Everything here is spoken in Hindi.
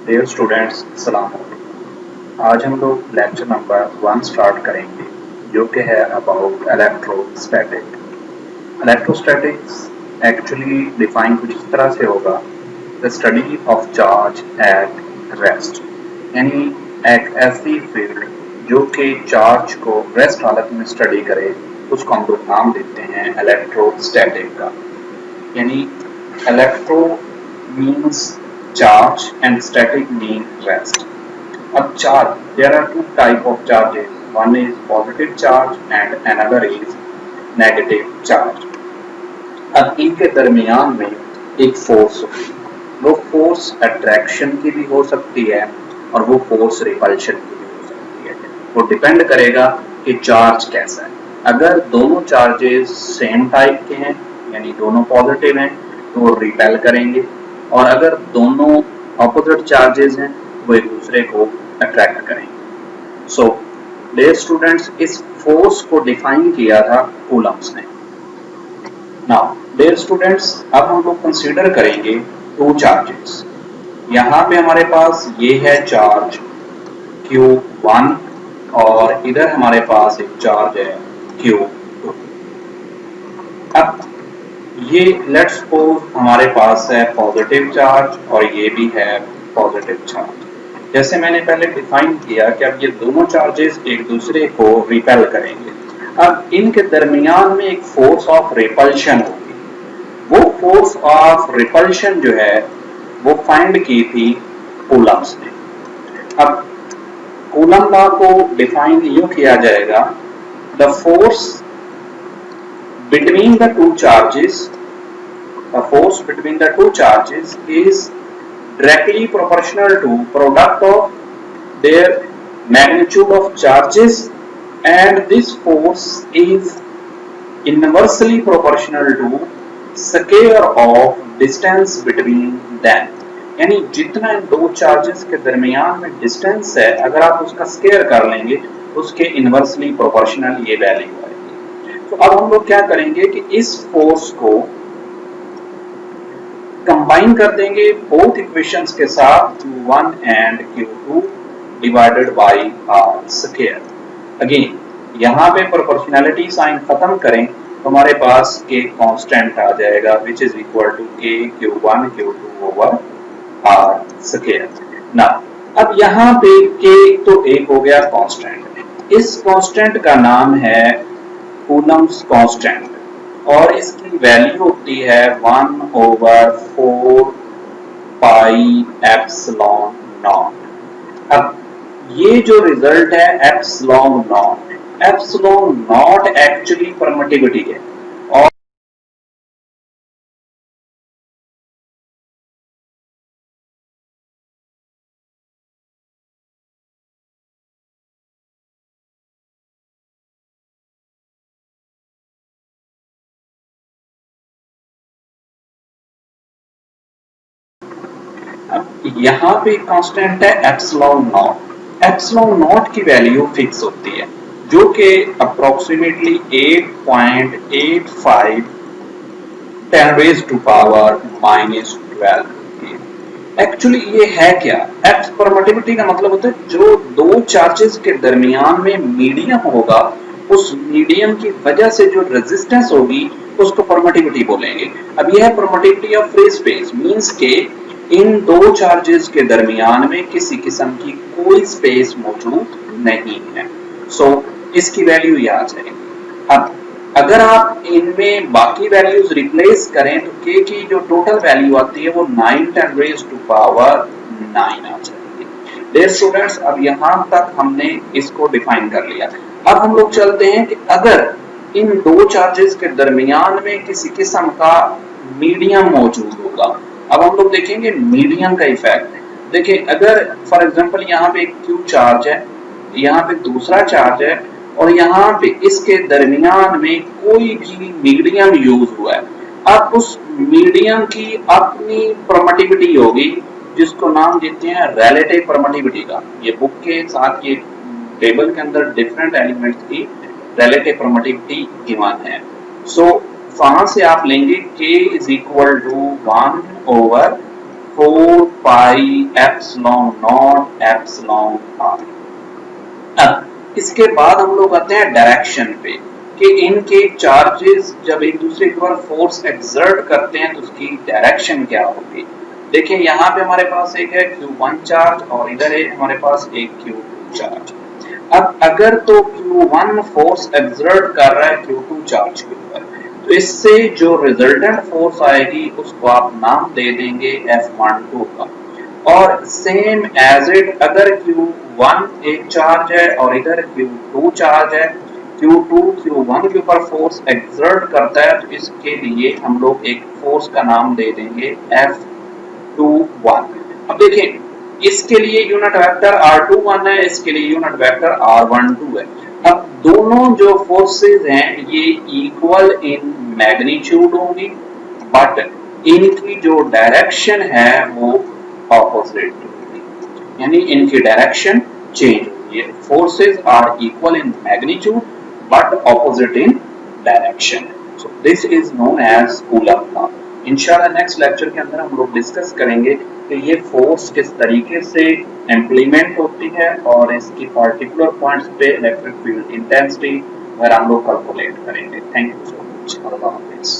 डियर स्टूडेंट्स, सलाम अलैकुम। आज हम लोग लेक्चर नंबर 1 स्टार्ट करेंगे जो कि है about electrostatic. Electrostatics actually define कुछ इस तरह से होगा, the study of charge at rest, यानी एक ऐसी फील्ड जो कि चार्ज को रेस्ट हालत में स्टडी करे, उसको हम लोग नाम देते हैं इलेक्ट्रोस्टैटिक का। यानी electro means charge and static mean rest. अब charge, there are two type of charges. One is positive charge and another is negative charge. अब इनके दरमियान में एक फोर्स होती है, वो फोर्स अट्रैक्शन की भी हो सकती है और वो फोर्स रिपल्शन की भी हो सकती है। वो डिपेंड करेगा कि चार्ज कैसा है। अगर दोनों चार्जेस सेम टाइप के हैं, यानी दोनों पॉजिटिव हैं, तो वो रिपेल करेंगे, और अगर दोनों ऑपोजिट चार्जेस हैं वो एक दूसरे को अट्रैक्ट करेंगे। सो डियर स्टूडेंट्स, इस फोर्स को डिफाइन किया था कूलम्स ने। नाउ डियर स्टूडेंट्स, अब हम लोग कंसीडर करेंगे टू चार्जेस। यहाँ पे हमारे पास ये है चार्ज Q1 और इधर हमारे पास एक चार्ज है Q2। अब ये लेट्स सपोज हमारे पास है पॉजिटिव चार्ज और ये भी है पॉजिटिव चार्ज। जैसे मैंने पहले डिफाइन किया कि अब ये दोनों चार्जेस एक दूसरे को रिपेल करेंगे। अब इनके दरमियान में एक फोर्स ऑफ रिपल्शन होगी। वो फोर्स ऑफ रिपल्शन जो है वो फाइंड की थी कूलम्स ने। अब कूलम लॉ को डिफाइन यूं किया जाएगा, the force between the two charges, the force between the two charges is directly proportional to product of their magnitude of charges, and this force is inversely proportional to square of distance between them। यानी जितना इन दो चार्जेस के दरमियान में डिस्टेंस है, अगर आप उसका स्क्वायर कर लेंगे उसके इनवर्सली प्रोपोर्शनल ये वैल्यू है। तो अब हम लोग क्या करेंगे कि इस फोर्स को कंबाइन कर देंगे बोथ इक्वेशंस के साथ, Q1 and Q2 divided by R square. Again यहाँ पे प्रोपोर्शनैलिटी साइन खत्म करें तो हमारे पास K कांस्टेंट आ जाएगा, which is equal to K Q1 Q2 over R square. ना अब यहाँ पे K तो एक हो गया कांस्टेंट, इस कांस्टेंट का नाम है कूलम्स कांस्टेंट और इसकी वैल्यू होती है 1/4 पाई एप्सिलॉन नॉट। अब ये जो रिजल्ट है एप्सिलॉन नॉट एक्चुअली परमिटिविटी है, और यहाँ पे कांस्टेंट है एप्सिलॉन नॉट। एप्सिलॉन नॉट की वैल्यू फिक्स होती है जो कि approximately 8.85 10 raised to power -12। Actually ये है क्या? एप्स परमिटिविटी का मतलब होता है जो दो चार्जेस के दरमियान में मीडियम होगा, उस मीडियम की वजह से जो रेजिस्टेंस होगी उसको परमिटिविटी बोलेंगे। अब यह है permittivity of free space, means के इन दो चार्जेस के दरमियान में किसी किस्म की कोई स्पेस मौजूद नहीं है। सो इसकी वैल्यू ये आ जाएगी। अब अगर आप इनमें बाकी वैल्यूज रिप्लेस करें तो k की जो टोटल वैल्यू आती है वो 9 10 raised to power 9 आ जाएगी। डियर स्टूडेंट्स, अब यहाँ तक हमने इसको डिफाइन कर लिया। अब हम लोग चलते हैं कि अगर इन दो चार्जेस के दरमियान में किसी किस्म का मीडियम मौजूद होगा। अब हम लोग देखेंगे मीडियम का इफेक्ट। देखिए, अगर फॉर एग्जांपल यहाँ पे एक Q चार्ज है, यहाँ पे दूसरा चार्ज है और यहाँ पे इसके दरमियान में कोई भी मीडियम यूज हुआ है, अब उस मीडियम की अपनी परमिटिविटी होगी जिसको नाम देते हैं रिलेटिव परमिटिविटी का। ये बुक के साथ ये टेबल के अंदर डिफरेंट एलिमेंट्स की रिलेटिव परमिटिविटी गिवन है। सो वहां से आप लेंगे K is equal to 1/4 4 pi epsilon naught epsilon R. अब इसके बाद हम लोग आते हैं डायरेक्शन पे कि इनके चार्जेस जब एक दूसरे के ऊपर फोर्स एक्सर्ट करते हैं तो उसकी डायरेक्शन क्या होगी। देखिए यहाँ पे हमारे पास एक है Q1 चार्ज और इधर है हमारे पास एक Q2 चार्ज। अब अगर तो Q1 फोर्स एक्सर्ट कर रहा है Q2 चार्ज के ऊपर, तो इससे जो रिजल्टेंट फोर्स आएगी उसको आप नाम दे देंगे F12 का। और सेम एज इट अगर Q1 एक चार्ज है और इधर Q2 चार्ज है, Q2 Q1 के ऊपर फोर्स एक्सर्ट करता है तो इसके लिए हम लोग एक फोर्स का नाम दे देंगे F21। अब देखिए इसके लिए यूनिट वेक्टर R21 है, इसके लिए यूनिट वेक्टर R12 है। अब दोनों जो फोर्सेस हैं ये इक्वल इन मैग्नीट्यूड होंगी, बट इनकी जो डायरेक्शन है वो ऑपोजिट होगी, यानी इनकी डायरेक्शन चेंज होगी। Forces are equal in magnitude but opposite in direction. So this is known as Coulomb law. इंशाल्लाह नेक्स्ट लेक्चर के अंदर हम लोग डिस्कस करेंगे कि ये फोर्स किस तरीके से इम्प्लीमेंट होती है और इसकी पार्टिकुलर पॉइंट्स पे इलेक्ट्रिक फील्ड इंटेंसिटी वगैरह हम लोग कैलकुलेट करेंगे। Thank you so much. अल्लाह हाफिज़।